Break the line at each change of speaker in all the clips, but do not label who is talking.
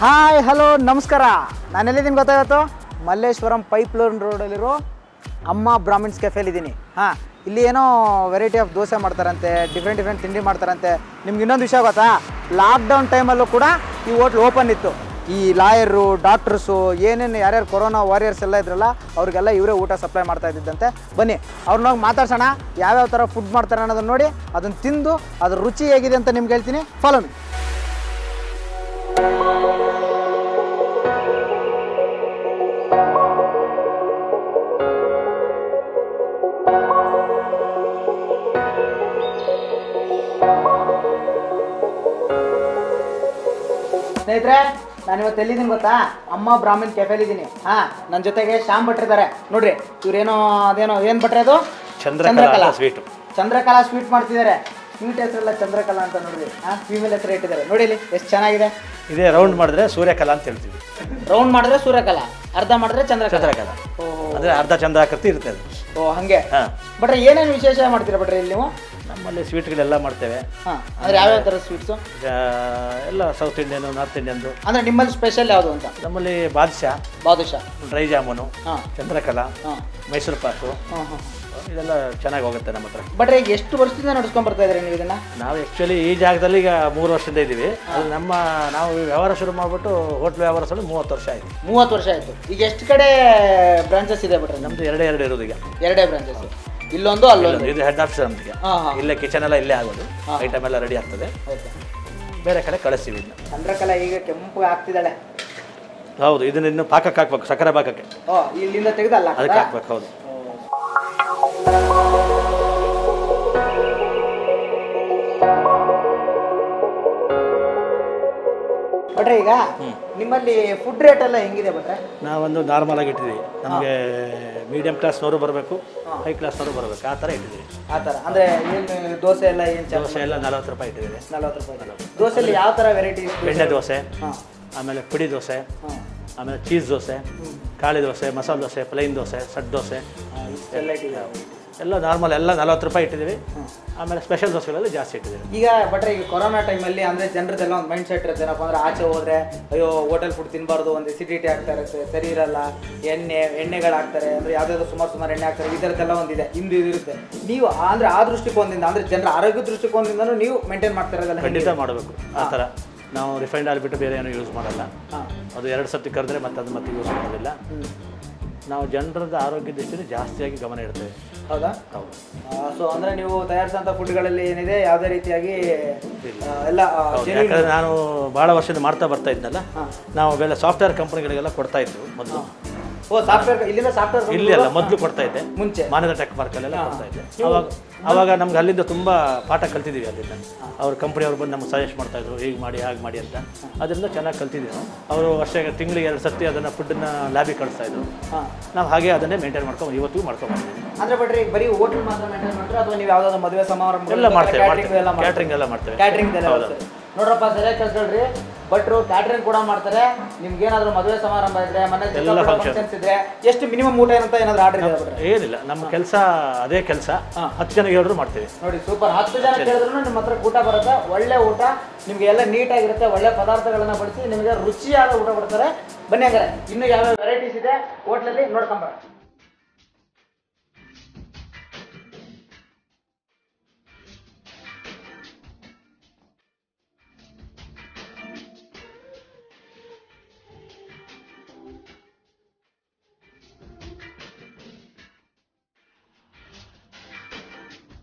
Hi hello ನಮಸ್ಕಾರ. ನಾನು ಎಲ್ಲಿದ್ದೀನಿ ಗೊತ್ತಾಗತ್ತೋ? Malleshwaram pipeline ರೋಡಲ್ಲಿರೋ ಅಮ್ಮ ಬ್ರಾಹ್ಮಿನ್ಸ್ ಕೆಫೆಲಿದ್ದೀನಿ. ಹಾಂ, ಇಲ್ಲಿ ಏನೋ ವೆರೈಟಿ ಆಫ್ ದೋಸೆ ಮಾಡ್ತಾರಂತೆ, ಡಿಫ್ರೆಂಟ್ ತಿಂಡಿ ಮಾಡ್ತಾರಂತೆ. ನಿಮ್ಗೆ ಇನ್ನೊಂದು ವಿಷಯ ಗೊತ್ತಾ? ಲಾಕ್ಡೌನ್ ಟೈಮಲ್ಲೂ ಕೂಡ ಈ ಹೋಟ್ಲ್ ಓಪನ್ ಇತ್ತು. ಈ ಲಾಯರು, ಡಾಕ್ಟರ್ಸು, ಏನೇನು ಯಾರ್ಯಾರು ಕೊರೋನಾ ವಾರಿಯರ್ಸ್ ಎಲ್ಲ ಇದ್ರಲ್ಲ ಅವ್ರಿಗೆಲ್ಲ ಇವರೇ ಊಟ ಸಪ್ಲೈ ಮಾಡ್ತಾ ಇದ್ದಿದ್ದಂತೆ. ಬನ್ನಿ ಅವ್ರನ್ನೋಗಿ ಮಾತಾಡ್ಸೋಣ, ಯಾವ್ಯಾವ ಥರ ಫುಡ್ ಮಾಡ್ತಾರೆ ಅನ್ನೋದನ್ನು ನೋಡಿ, ಅದನ್ನು ತಿಂದು ಅದ್ರ ರುಚಿ ಹೇಗಿದೆ ಅಂತ ನಿಮ್ಗೆ ಹೇಳ್ತೀನಿ. Follow me. ಸ್ನೇಹಿತರೆ, ನಾನಿವತ್ತು ಎಲ್ಲಿದ್ದೀನಿ ಗೊತ್ತಾ? ಅಮ್ಮ ಬ್ರಾಹ್ಮಿನ್ ಕೆಫೆಲಿದ್ದೀನಿ. ಹಾಂ, ನನ್ನ ಜೊತೆಗೆ ಶ್ಯಾಮ್ ಭಟ್ರು ಇದ್ದಾರೆ. ನೋಡ್ರಿ, ಇವ್ರೇನೋ ಅದೇನೋ ಏನು ಭಟ್ರೆ ಅದು? ಚಂದ್ರಕಲಾ ಸ್ವೀಟ್. ಚಂದ್ರಕಲಾ ಸ್ವೀಟ್ ಮಾಡ್ತಿದ್ದಾರೆ. ಸ್ವೀಟ್ ಹೆಸರೆಲ್ಲ ಚಂದ್ರಕಲಾ ಅಂತ ನೋಡ್ರಿ. ಹಾಂ, ಫೀಮೇಲ್ ಹೆಸರು ಇಟ್ಟಿದ್ದಾರೆ. ನೋಡಿ ಇಲ್ಲಿ ಎಷ್ಟು ಚೆನ್ನಾಗಿದೆ.
ಇದೇ ರೌಂಡ್ ಮಾಡಿದ್ರೆ ಸೂರ್ಯಕಲಾ ಅಂತ ಹೇಳ್ತೀವಿ.
ರೌಂಡ್ ಮಾಡಿದ್ರೆ ಸೂರ್ಯಕಲಾ, ಅರ್ಧ ಮಾಡಿದ್ರೆ ಚಂದ್ರಕಲಾ.
ಅಂದರೆ ಅರ್ಧ ಚಂದ್ರಾಕೃತಿ ಇರುತ್ತೆ ಅದು.
ಓ ಹಂಗೆ. ಬಟ್ರೆ ಏನೇನು ವಿಶೇಷ ಮಾಡ್ತೀರಾ ಬಟ್ರೆ ಇಲ್ಲಿ ನೀವು?
ನಮ್ಮಲ್ಲಿ ಸ್ವೀಟ್ಗಳೆಲ್ಲ ಮಾಡ್ತೇವೆ.
ಹಾಂ, ಅಂದರೆ ಯಾವ್ಯಾವ ಥರದ ಸ್ವೀಟ್ಸು?
ಎಲ್ಲ ಸೌತ್ ಇಂಡಿಯನು, ನಾರ್ತ್ ಇಂಡಿಯನ್ದು.
ಅಂದರೆ ನಿಮ್ಮಲ್ಲಿ ಸ್ಪೆಷಲ್ ಯಾವುದು ಅಂತ?
ನಮ್ಮಲ್ಲಿ ಬಾದುಷಾ, ಡ್ರೈ ಜಾಮೂನು, ಚಂದ್ರಕಲಾ, ಮೈಸೂರು ಪಾಕು, ಇದೆಲ್ಲ ಚೆನ್ನಾಗಿ ಹೋಗುತ್ತೆ ನಮ್ಮ ಹತ್ರ.
ಬಟ್ ಈಗ ಎಷ್ಟು ವರ್ಷದಿಂದ ನಡ್ಸ್ಕೊಂಡ್ ಬರ್ತಾ ಇದ್ದೀರಿ ನೀವು ಇದನ್ನ?
ನಾವು ಆ್ಯಕ್ಚುಲಿ ಈ ಜಾಗದಲ್ಲಿ ಈಗ 3 ವರ್ಷದಿಂದ ಇದ್ದೀವಿ. ಅದು ನಾವು ವ್ಯವಹಾರ ಶುರು ಮಾಡಿಬಿಟ್ಟು ಹೋಟ್ಲ್ ವ್ಯವಹಾರ ಶುರು 30 ವರ್ಷ ಆಯಿತು.
30 ವರ್ಷ ಆಯಿತು. ಈಗ ಎಷ್ಟು ಕಡೆ ಬ್ರಾಂಚಸ್ ಇದೆ ಬಿಟ್ರೆ?
ನಮ್ಮದು ಎರಡೇ ಇರೋದು ಈಗ.
ಎರಡೇ ಬ್ರಾಂಚಸ್, ಇಲ್ಲೊಂದು ಅಲ್ಲೊಂದು.
ಇದು ಹೆಡ್ ಆಫೀಸ್ ನಮಗೆ. ಇಲ್ಲೇ ಕಿಚನ್ ಎಲ್ಲ ಇಲ್ಲೇ ಆಗೋದು, ಐಟಮ್ ಎಲ್ಲ ರೆಡಿ ಆಗ್ತದೆ. ಬೇರೆ ಕಡೆ ಕಳಿಸ್ತೀವಿ ಇದನ್ನ.
ಚಂದ್ರಕಲಾ ಈಗ ಕೆಂಪು ಆಗ್ತಿದ್ದಾಳೆ.
ಹೌದು, ಇದನ್ನ ಇನ್ನು ಪಾಕಕ್ಕೆ ಹಾಕ್ಬೇಕು, ಸಕ್ಕರೆ ಪಾಕಕ್ಕೆ.
ಇಲ್ಲಿಂದ ತೆಗೆದಲ್ಲ
ಅದಕ್ಕೆ ಹಾಕ್ಬೇಕು. ಹೌದು.
ಬಟ್ರೆ ಈಗ ನಿಮ್ಮಲ್ಲಿ ಫುಡ್ ರೇಟ್ ಎಲ್ಲ ಹೆಂಗಿದೆ ಬಟ್ರೆ?
ನಾವೊಂದು ನಾರ್ಮಲ್ ಆಗಿ ಇಟ್ಟಿದ್ದೀವಿ. ನಮಗೆ ಮೀಡಿಯಂ ಕ್ಲಾಸ್ನವರು ಬರಬೇಕು, ಹೈ ಕ್ಲಾಸ್ನವರು ಬರಬೇಕು, ಆ ಥರ ಇಟ್ಟಿದ್ದೀವಿ.
ಆ ಥರ ಅಂದರೆ ಏನು ದೋಸೆ ಎಲ್ಲ ಏನು?
ದೋಸೆ ಎಲ್ಲ 40 ರೂಪಾಯಿ ಇಟ್ಟಿದ್ದೀವಿ.
40 ರೂಪಾಯಿ. ದೋಸೆಯಲ್ಲಿ ಯಾವ ಥರ ವೆರೈಟೀಸ್?
ಬೆಣ್ಣೆ ದೋಸೆ, ಆಮೇಲೆ ಪುಡಿ ದೋಸೆ, ಆಮೇಲೆ cheese dosa, Kali dosa, masala dosa, plain dosa, set dosa ಎಲ್ಲ ನಾರ್ಮಲ್ ಎಲ್ಲ 40 ರೂಪಾಯಿ ಇಟ್ಟಿದ್ದೀವಿ. ಆಮೇಲೆ ಸ್ಪೆಷಲ್ ದೋಸೆಗಳಲ್ಲಿ ಜಾಸ್ತಿ ಇಟ್ಟಿದ್ದೀವಿ.
ಈಗ ಬಟ್ರೆ ಈಗ ಕೊರೋನಾ ಟೈಮಲ್ಲಿ ಅಂದರೆ ಜನರದೆಲ್ಲ ಒಂದು ಮೈಂಡ್ ಸೆಟ್ ಇರುತ್ತೆ. ಏನಪ್ಪ ಅಂದರೆ ಆಚೆ ಹೋದರೆ ಅಯ್ಯೋ ಹೋಟೆಲ್ ಫುಡ್ ತಿನ್ನಬಾರ್ದು, ಒಂದು ಎಸಿಡಿಟಿ ಆಗ್ತಾ ಇರುತ್ತೆ, ಸರಿ ಇರಲ್ಲ, ಎಣ್ಣೆಗಳು ಹಾಕ್ತಾರೆ, ಅಂದರೆ ಯಾವುದಾದ್ರು ಸುಮಾರು ಎಣ್ಣೆ ಹಾಕ್ತಾರೆ, ಈ ಥರದ್ದೆಲ್ಲ ಒಂದಿದೆ, ಇಂದು ಇರುತ್ತೆ. ನೀವು ಅಂದರೆ ಆ ದೃಷ್ಟಿಕೋನದಿಂದ, ಅಂದರೆ ಜನರ ಆರೋಗ್ಯ ದೃಷ್ಟಿಕೋನದಿಂದನೂ ನೀವು ಮೇಂಟೈನ್ ಮಾಡ್ತಾ ಇರೋದಲ್ಲ?
ಖಂಡಿತ ಮಾಡಬೇಕು. ಆ ಥರ ನಾವು ರಿಫೈಂಡ್ ಆಯಿಲ್ ಬಿಟ್ಟು ಬೇರೆ ಏನೂ ಯೂಸ್ ಮಾಡಲ್ಲ. ಅದು 2 ಸರ್ತಿ ಕರೆದ್ರೆ ಮತ್ತೆ ಅದು ಮತ್ತೆ ಯೂಸ್ ಮಾಡೋದಿಲ್ಲ. ನಾವು ಜನರದ ಆರೋಗ್ಯ ದೃಷ್ಟಿಯಲ್ಲಿ ಜಾಸ್ತಿಯಾಗಿ ಗಮನ ಇಡ್ತೇವೆ.
ಹೌದಾ? ಹೌದು. ಸೊ ಅಂದರೆ ನೀವು ತಯಾರಿಸೋಂಥ ಫುಡ್ಗಳಲ್ಲಿ ಏನಿದೆ ಯಾವುದೇ ರೀತಿಯಾಗಿ ಎಲ್ಲ?
ಯಾಕಂದರೆ ನಾನು ಭಾಳ ವರ್ಷದಿಂದ ಮಾಡ್ತಾ ಬರ್ತಾ ಇದ್ನಲ್ಲ, ನಾವು ಅವೆಲ್ಲ ಸಾಫ್ಟ್ವೇರ್ ಕಂಪ್ನಿಗಳಿಗೆಲ್ಲ ಕೊಡ್ತಾ ಇದ್ವು ಮೊದಲು.
ಸಾಫ್ಟ್ವೇರ್ ಇಲ್ಲಿಂದ ಸಾಫ್ಟ್ವೇರ್
ಇಲ್ಲಿ ಅಲ್ಲ, ಮೊದಲು ಕೊಡ್ತಾ ಇದ್ದೆ.
ಮುಂಚೆ
ಮಾನದ ಟೆಕ್ ಪಾರ್ಕಲ್ಲೆಲ್ಲ ಕೊಡ್ತಾ ಇದ್ದೆ. ಅವಾಗ ನಮ್ಗೆ ಅಲ್ಲಿಂದ ತುಂಬ ಪಾಠ ಕಲ್ತಿದ್ದೀವಿ. ಅಲ್ಲಿಂದ ಅವ್ರ ಕಂಪ್ನಿಯವ್ರು ಬಂದು ನಮ್ಗೆ ಸಜೆಸ್ಟ್ ಮಾಡ್ತಾಯಿದ್ರು, ಹೀಗೆ ಮಾಡಿ ಹಾಗೆ ಮಾಡಿ ಅಂತ. ಅದರಿಂದ ಚೆನ್ನಾಗಿ ಕಲ್ತಿದ್ದೀವಿ ನಾವು. ಅವರು ತಿಂಗಳಿಗೆ 2 ಸರ್ತಿ ಅದನ್ನು ಫುಡ್ಡನ್ನು ಲ್ಯಾಬಿಗೆ ಕಳಿಸ್ತಾಯಿದ್ರು. ನಾವು ಹಾಗೆ ಅದನ್ನೇ ಮೇಂಟೈನ್ ಮಾಡ್ಕೊಂಡು ಇವತ್ತಿಗೂ ಮಾಡ್ಕೊಂಡ್ಬಂದಿದ್ದೀವಿ.
ಅಂದರೆ ಬಟ್ರೆ ಈಗ ಬರೀ ಹೋಟೆಲ್ ಮಾತ್ರ ಮೇಂಟೈನ್ ಮಾಡ್ತಾರೆ ಅಥವಾ ನೀವು ಯಾವುದಾದ್ರು ಮದುವೆ ಸಮಾರಂಭ
ಎಲ್ಲ ಮಾಡ್ತೇವೆ? ಕ್ಯಾಟ್ರಿಂಗ್ ಎಲ್ಲ ಮಾಡ್ತೇವೆ.
ಕ್ಯಾಟ್ರಿಂಗ್ ನೋಡ್ರಪ್ಪ, ಸರಿಯಾಗಿ ಕಳ್ಸ್ಕೊಳ್ರಿ. ಭಟ್ರು ಕ್ಯಾಟ್ರಿಂಗ್ ಕೂಡ ಮಾಡ್ತಾರೆ. ನಿಮ್ಗೆ ಏನಾದ್ರು ಮದುವೆ ಸಮಾರಂಭ ಇದ್ರೆ, ಮನೆ ಫಂಕ್ಷನ್ಸ್ ಇದ್ರೆ ಎಷ್ಟು ಮಿನಿಮಮ್ ಊಟ ಏನಂತ ಏನಾದ್ರು ಆರ್ಡರ್ ಇದೆ?
ಏನಿಲ್ಲ, ನಮ್ಮ ಕೆಲಸ ಅದೇ ಕೆಲಸ. 10 ಜನಕ್ಕೆ ಹೇಳಿದ್ರು ಮಾಡ್ತೀವಿ.
ನೋಡಿ, ಸೂಪರ್. 10 ಜನ ಕೇಳಿದ್ರು ನಿಮ್ಮ ಹತ್ರ ಊಟ ಬರುತ್ತೆ. ಒಳ್ಳೆ ಊಟ, ನಿಮ್ಗೆ ಎಲ್ಲ ನೀಟಾಗಿರುತ್ತೆ. ಒಳ್ಳೆ ಪದಾರ್ಥಗಳನ್ನ ಬಳಸಿ ನಿಮಗೆ ರುಚಿಯಾದ ಊಟ ಕೊಡ್ತಾರೆ. ಬನ್ನಿ ಹಾಗಾದ್ರೆ ಇನ್ನು ಯಾವ್ಯಾವ ವೆರೈಟೀಸ್ ಇದೆ ಹೋಟ್ಲಲ್ಲಿ ನೋಡ್ಕೊಂಬರ.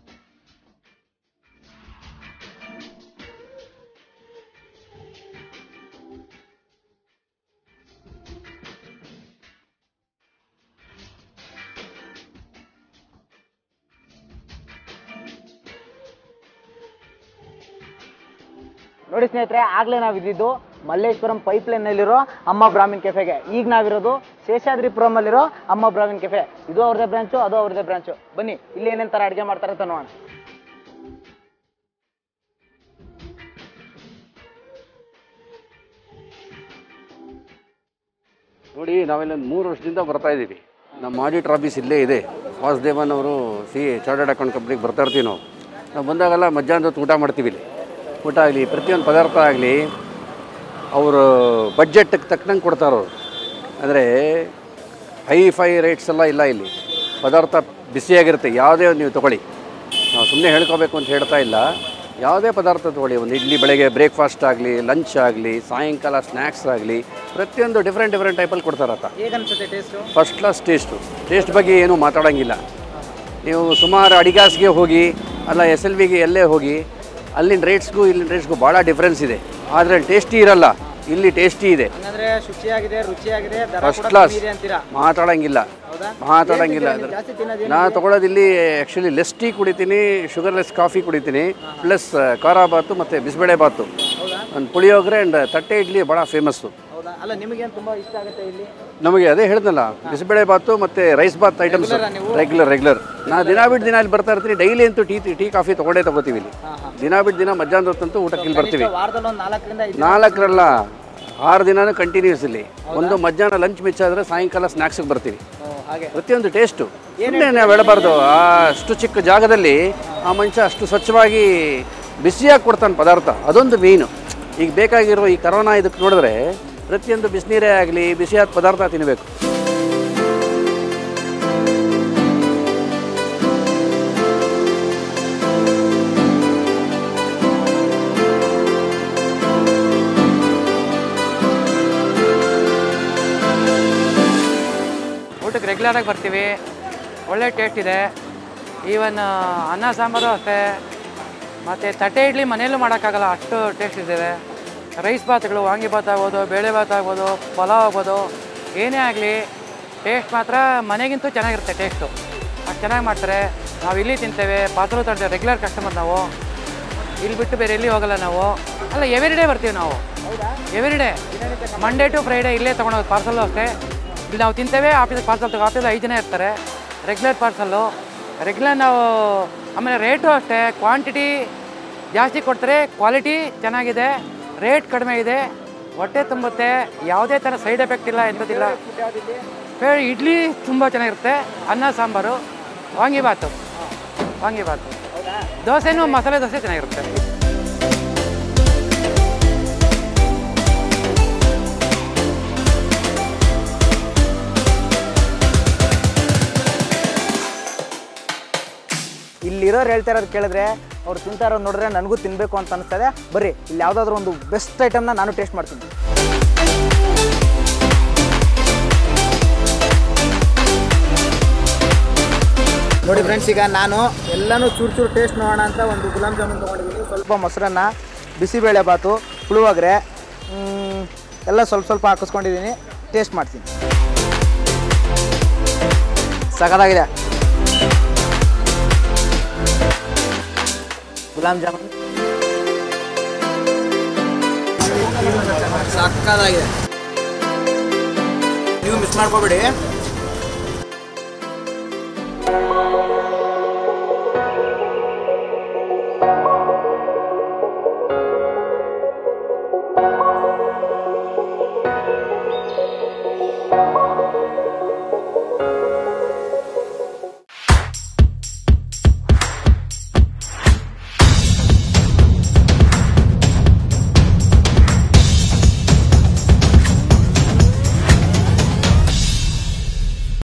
ನೋಡಿ ಸ್ನೇಹಿತರೆ, ಆಗಲೇ ನಾವಿದ್ದು ಮಲ್ಲೇಶ್ವರಂ ಪೈಪ್ಲೈನ್ನಲ್ಲಿರೋ ಅಮ್ಮ ಬ್ರಾಹ್ಮಿನ್ ಕೆಫೆಗೆ. ಈಗ ನಾವಿರೋದು ಶೇಷಾದ್ರಿಪುರಮಲ್ಲಿರೋ ಅಮ್ಮ ಬ್ರಾಹ್ಮಿನ್ ಕೆಫೆ. ಇದು ಅವ್ರದ್ದೇ ಬ್ರಾಂಚು, ಅದು ಅವ್ರದ್ದೇ ಬ್ರಾಂಚು. ಬನ್ನಿ ಇಲ್ಲಿ ಏನೇನು ಥರ ಅಡುಗೆ ಮಾಡ್ತಾರೆ ಅಂತ ನೋಡೋಣ.
ನೋಡಿ, ನಾವಿಲ್ಲಿ 3 ವರ್ಷದಿಂದ ಬರ್ತಾ ಇದ್ದೀವಿ. ನಮ್ಮ ಆಡಿಟರ್ ಆಫೀಸ್ ಇಲ್ಲೇ ಇದೆ. ವಾಸುದೇವನ್ ಅವರು ಚಾರ್ಟರ್ಡ್ ಅಕೌಂಟ್ ಕಂಪ್ನಿಗೆ ಬರ್ತಾ ಇರ್ತೀವಿ ನಾವು ಬಂದಾಗೆಲ್ಲ ಮಧ್ಯಾಹ್ನದ ಊಟ ಮಾಡ್ತೀವಿ ಇಲ್ಲಿ. ಊಟ ಆಗಲಿ, ಪ್ರತಿಯೊಂದು ಪದಾರ್ಥ ಆಗಲಿ ಅವರು ಬಡ್ಜೆಟ್ಗೆ ತಕ್ಕನಂಗೆ ಕೊಡ್ತಾರವ್ರು. ಅಂದರೆ ಹೈ ರೇಟ್ಸ್ ಎಲ್ಲ ಇಲ್ಲ ಇಲ್ಲಿ. ಪದಾರ್ಥ ಬಿಸಿಯಾಗಿರುತ್ತೆ. ಯಾವುದೇ ನೀವು ತೊಗೊಳ್ಳಿ, ನಾವು ಸುಮ್ಮನೆ ಹೇಳ್ಕೋಬೇಕು ಅಂತ ಹೇಳ್ತಾ ಇಲ್ಲ. ಯಾವುದೇ ಪದಾರ್ಥ ತೊಗೊಳ್ಳಿ, ಒಂದು ಇಡ್ಲಿ ಬೆಳಗ್ಗೆ ಬ್ರೇಕ್ಫಾಸ್ಟ್ ಆಗಲಿ, ಲಂಚ್ ಆಗಲಿ, ಸಾಯಂಕಾಲ ಸ್ನ್ಯಾಕ್ಸ್ ಆಗಲಿ, ಪ್ರತಿಯೊಂದು ಡಿಫ್ರೆಂಟ್ ಟೈಪಲ್ಲಿ ಕೊಡ್ತಾರತ್ತ. ಫಸ್ಟ್ ಕ್ಲಾಸ್ ಟೇಸ್ಟ್ ಬಗ್ಗೆ ಏನೂ ಮಾತಾಡೋಂಗಿಲ್ಲ. ನೀವು ಸುಮಾರು ಅಡಿಗಾಸ್ಗೆ ಹೋಗಿ ಅಲ್ಲ SLVಗೆ ಎಲ್ಲೇ ಹೋಗಿ ಅಲ್ಲಿನ ರೇಟ್ಸ್ಗೂ ಇಲ್ಲಿನ ರೇಟ್ಸ್ಗೂ ಭಾಳ ಡಿಫ್ರೆನ್ಸ್ ಇದೆ. ಆದರೆ ಟೇಸ್ಟಿ ಇರಲ್ಲ, ಇಲ್ಲಿ ಟೇಸ್ಟಿ ಇದೆ. ಫಸ್ಟ್ ಕ್ಲಾಸ್, ಮಾತಾಡೋಂಗಿಲ್ಲ. ನಾನು ತೊಗೊಳೋದಿಲ್ಲಿ ಆ್ಯಕ್ಚುಲಿ ಲೆಸ್ ಟೀ ಕುಡಿತೀನಿ, ಶುಗರ್ಲೆಸ್ ಕಾಫಿ ಕುಡಿತೀನಿ, ಪ್ಲಸ್ ಖಾರ ಬಾತು ಮತ್ತು ಬಿಸಿಬೇಳೆ ಬಾತು, ಒಂದು ಪುಳಿಯೋಗರೆ ಆ್ಯಂಡ್ ತಟ್ಟೆ ಇಡ್ಲಿ ಭಾಳ ಫೇಮಸ್ಸು. ನಮಗೆ ಅದೇ ಹೇಳ್ದಲ್ಲ, ಬಿಸಿಬೇಳೆ ಬಾತು ಮತ್ತು ರೈಸ್ ಬಾತ್ ಐಟಮ್ಸ್ ರೆಗ್ಯುಲರ್. ನಾನು ದಿನ ಬಿಟ್ಟು ದಿನ ಇಲ್ಲಿ ಬರ್ತಾ ಇರ್ತೀನಿ. ಡೈಲಿ ಅಂತೂ ಟೀ ಕಾಫಿ ತೊಗೋತೀವಿ ಇಲ್ಲಿ. ದಿನ ಬಿಟ್ಟು ದಿನ ಮಧ್ಯಾಹ್ನದ ಹೊತ್ತಂತೂ ಊಟಕ್ಕೆ ಇಲ್ಲಿ ಬರ್ತೀವಿ. 4 6 ದಿನನೂ ಕಂಟಿನ್ಯೂಸ್ ಇಲ್ಲಿ. ಒಂದು ಮಧ್ಯಾಹ್ನ ಲಂಚ್ ಮಿಚ್ ಆದರೆ ಸಾಯಂಕಾಲ ಸ್ನ್ಯಾಕ್ಸಿಗೆ ಬರ್ತೀವಿ. ಪ್ರತಿಯೊಂದು ಟೇಸ್ಟು ಸುಮ್ಮನೆ ನಾವು ಹೇಳಬಾರ್ದು. ಅಷ್ಟು ಚಿಕ್ಕ ಜಾಗದಲ್ಲಿ ಆ ಮನುಷ್ಯ ಅಷ್ಟು ಸ್ವಚ್ಛವಾಗಿ ಬಿಸಿಯಾಗಿ ಕೊಡ್ತಾನೆ ಪದಾರ್ಥ. ಅದೊಂದು ಮೇಯ್ನು. ಈಗ ಬೇಕಾಗಿರೋ ಈ ಕರೋನಾ ಇದಕ್ಕೆ ನೋಡಿದ್ರೆ ಪ್ರತಿಯೊಂದು ಬಿಸಿನೀರೇ ಆಗಲಿ, ಬಿಸಿಯಾದ ಪದಾರ್ಥ ತಿನ್ನಬೇಕು.
ಊಟಕ್ಕೆ ರೆಗ್ಯುಲರಾಗಿ ಬರ್ತೀವಿ. ಒಳ್ಳೆ ಟೇಸ್ಟ್ ಇದೆ. ಈವನ್ ಅನ್ನ ಸಾಂಬಾರು ಅಷ್ಟೇ. ಮತ್ತು ತಟ್ಟೆ ಇಡ್ಲಿ ಮನೆಯಲ್ಲೂ ಮಾಡೋಕ್ಕಾಗಲ್ಲ, ಅಷ್ಟು ಟೇಸ್ಟ್ ಇದೆ. ರೈಸ್ ಬಾತ್ಗಳು, ವಾಂಗಿಭಾತ್ ಆಗ್ಬೋದು, ಬೇಳೆ ಭಾತ್ ಆಗ್ಬೋದು, ಪಲಾವ್ ಆಗ್ಬೋದು, ಏನೇ ಆಗಲಿ ಟೇಸ್ಟ್ ಮಾತ್ರ ಮನೆಗಿಂತೂ ಚೆನ್ನಾಗಿರುತ್ತೆ. ಟೇಸ್ಟು ಅಷ್ಟು ಚೆನ್ನಾಗಿ ಮಾಡ್ತಾರೆ. ನಾವು ಇಲ್ಲಿ ತಿಂತೇವೆ, ಪಾತ್ರೆ ತರ್ತೇವೆ. ರೆಗ್ಯುಲರ್ ಕಸ್ಟಮರ್ ನಾವು. ಇಲ್ಲಿ ಬಿಟ್ಟು ಬೇರೆ ಎಲ್ಲಿ ಹೋಗಲ್ಲ ನಾವು. ಅಲ್ಲ, ಎವ್ರಿ ಡೇ ಬರ್ತೀವಿ ನಾವು. Every day, Monday to Friday ಇಲ್ಲೇ ತೊಗೊಂಡೋಗೋದು. ಪಾರ್ಸಲ್ಲು ಅಷ್ಟೇ ಇಲ್ಲಿ ನಾವು ತಿಂತೇವೆ. ಆಫೀಸಿಗೆ ಪಾರ್ಸಲ್ ಆಫೀಸಲ್ಲಿ 5 ಜನ ಇರ್ತಾರೆ. ರೆಗ್ಯುಲರ್ ಪಾರ್ಸಲ್ಲು ರೆಗ್ಯುಲರ್ ನಾವು. ಆಮೇಲೆ ರೇಟು ಅಷ್ಟೇ, ಕ್ವಾಂಟಿಟಿ ಜಾಸ್ತಿ ಕೊಡ್ತಾರೆ, ಕ್ವಾಲಿಟಿ ಚೆನ್ನಾಗಿದೆ, ರೇಟ್ ಕಡಿಮೆ ಇದೆ, ಹೊಟ್ಟೆ ತುಂಬುತ್ತೆ, ಯಾವುದೇ ಥರ ಸೈಡ್ ಎಫೆಕ್ಟ್ ಇಲ್ಲ, ಎಂಥದ್ದಿಲ್ಲ. ಇಡ್ಲಿ ತುಂಬ ಚೆನ್ನಾಗಿರುತ್ತೆ, ಅನ್ನ ಸಾಂಬಾರು, ವಾಂಗಿಭಾತು, ದೋಸೆನೂ ಮಸಾಲೆ ದೋಸೆ ಚೆನ್ನಾಗಿರುತ್ತೆ.
ಇಲ್ಲಿರೋರು ಹೇಳ್ತಾ ಇರೋದು ಕೇಳಿದ್ರೆ, ಅವ್ರು ತಿಂತಾ ಇರೋದು ನೋಡಿದ್ರೆ ನನಗೂ ತಿನ್ನಬೇಕು ಅಂತ ಅನಿಸ್ತದೆ. ಬರ್ರಿ, ಇಲ್ಲಿ ಯಾವುದಾದ್ರೂ ಒಂದು ಬೆಸ್ಟ್ ಐಟಮ್ನ ನಾನು ಟೇಸ್ಟ್ ಮಾಡ್ತೀನಿ. ನೋಡಿ ಫ್ರೆಂಡ್ಸ್, ಈಗ ನಾನು ಎಲ್ಲನೂ ಚೂರು ಟೇಸ್ಟ್ ನೋಡೋಣ ಅಂತ ಒಂದು ಗುಲಾಬ್ ಜಾಮೂನ್ ತೊಗೊಂಡಿದ್ದೀನಿ. ಸ್ವಲ್ಪ ಮೊಸರನ್ನ, ಬಿಸಿಬೇಳೆ ಬಾತು, ಪುಳಿಯೋಗರೆ ಎಲ್ಲ ಸ್ವಲ್ಪ ಹಾಕಿಸ್ಕೊಂಡಿದ್ದೀನಿ. ಟೇಸ್ಟ್ ಮಾಡ್ತೀನಿ. ಸಖತ್ತಾಗಿದೆ ಗುಲಾಬ್ ಜಾಮೂನ್, ಸಕ್ಕತ್ತಾಗಿದೆ. ನೀವು ಮಿಸ್ ಮಾಡ್ಕೋಬೇಡಿ.